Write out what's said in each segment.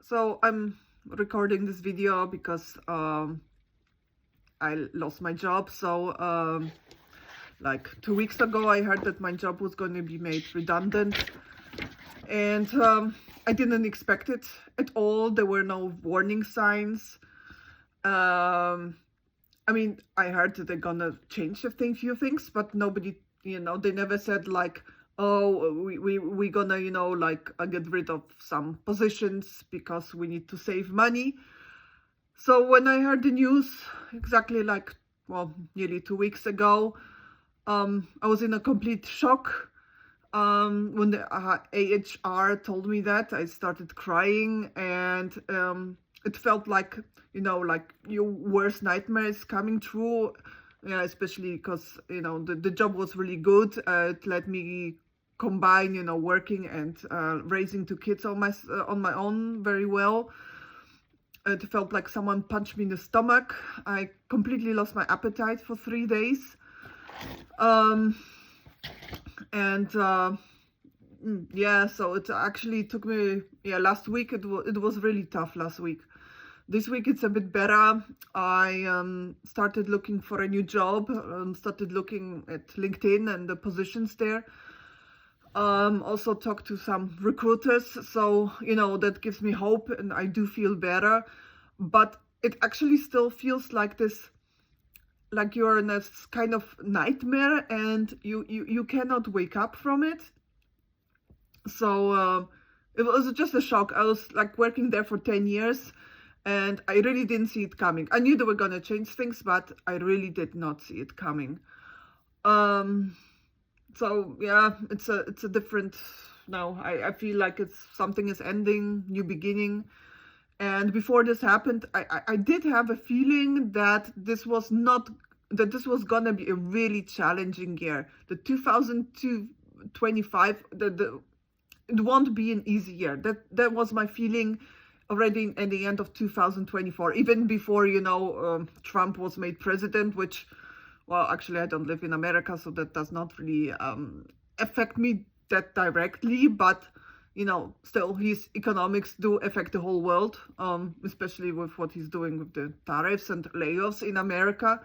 So I'm recording this video because I lost my job. So like 2 weeks ago, I heard that my job was going to be made redundant, and I didn't expect it at all. There were no warning signs. I mean, I heard that they're gonna change a few things, but nobody, they never said like, oh, we gonna, like get rid of some positions because we need to save money. So when I heard the news, exactly like, well, nearly 2 weeks ago, I was in a complete shock. When the AHR told me that, I started crying, and it felt like, like your worst nightmare is coming true. Yeah, especially because, the job was really good. It let me combine, working and raising two kids on my own very well. It felt like someone punched me in the stomach. I completely lost my appetite for 3 days. And yeah, so it actually took me, last week it was really tough last week. This week it's a bit better. I started looking for a new job, started looking at LinkedIn and the positions there. Also talked to some recruiters, so that gives me hope, and I do feel better. But it actually still feels like this, like you're in this kind of nightmare, and you cannot wake up from it. So it was just a shock. I was like working there for 10 years, and I really didn't see it coming. I knew they were gonna change things, but I really did not see it coming. So yeah, it's a different now. I feel like it's something is ending, new beginning. And before this happened, I did have a feeling that this was gonna be a really challenging year. The 2025, it won't be an easy year. That was my feeling already at the end of 2024, even before Trump was made president, which, well, actually I don't live in America, so that does not really affect me that directly, but still his economics do affect the whole world, especially with what he's doing with the tariffs and layoffs in America.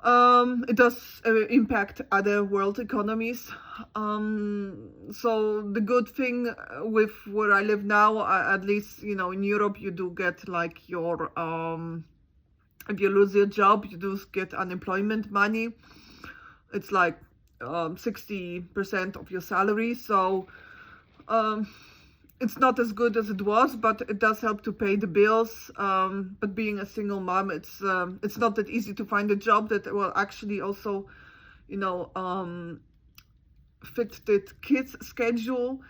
It does impact other world economies. So the good thing with where I live now, at least, in Europe, you do get like your, if you lose your job, you do get unemployment money. It's like 60% of your salary. So it's not as good as it was, but it does help to pay the bills. But being a single mom, it's not that easy to find a job that will actually also, fit the kids' schedule.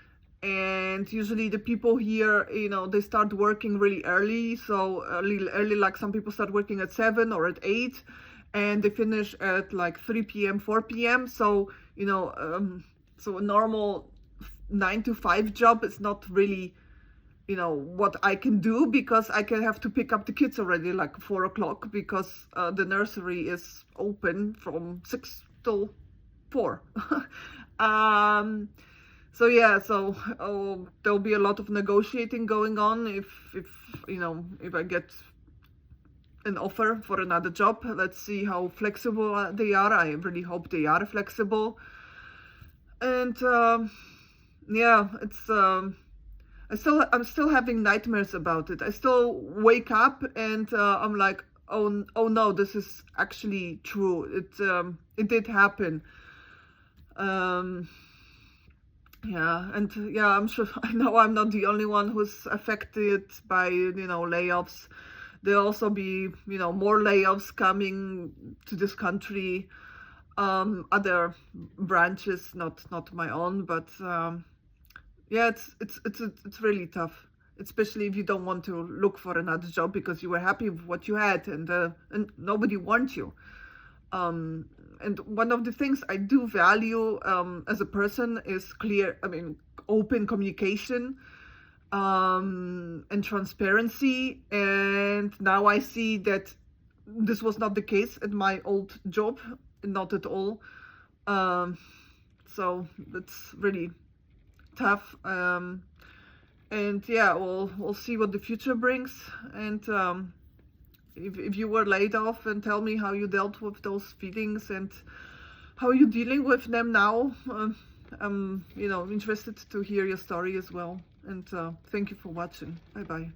And usually the people here, they start working really early. So early, like some people start working at 7 or at 8, and they finish at like 3 p.m., 4 p.m. So, so a normal 9 to 5 job is not really, what I can do, because I can have to pick up the kids already like 4 o'clock, because the nursery is open from 6 till 4. So yeah, so there'll be a lot of negotiating going on if I get an offer for another job. Let's see how flexible they are. I really hope they are flexible. And yeah, it's I'm still having nightmares about it. I still wake up and I'm like, oh no, this is actually true. It did happen. Yeah, and yeah, I'm sure I know I'm not the only one who's affected by layoffs. There'll also be more layoffs coming to this country. Other branches, not my own, but yeah, it's really tough, especially if you don't want to look for another job because you were happy with what you had, and nobody wants you. And one of the things I do value as a person is open communication and transparency. And now I see that this was not the case at my old job, not at all. So that's really tough. And yeah, we'll see what the future brings. And if you were laid off, and tell me how you dealt with those feelings and how you're dealing with them now. I'm interested to hear your story as well. And thank you for watching. Bye bye.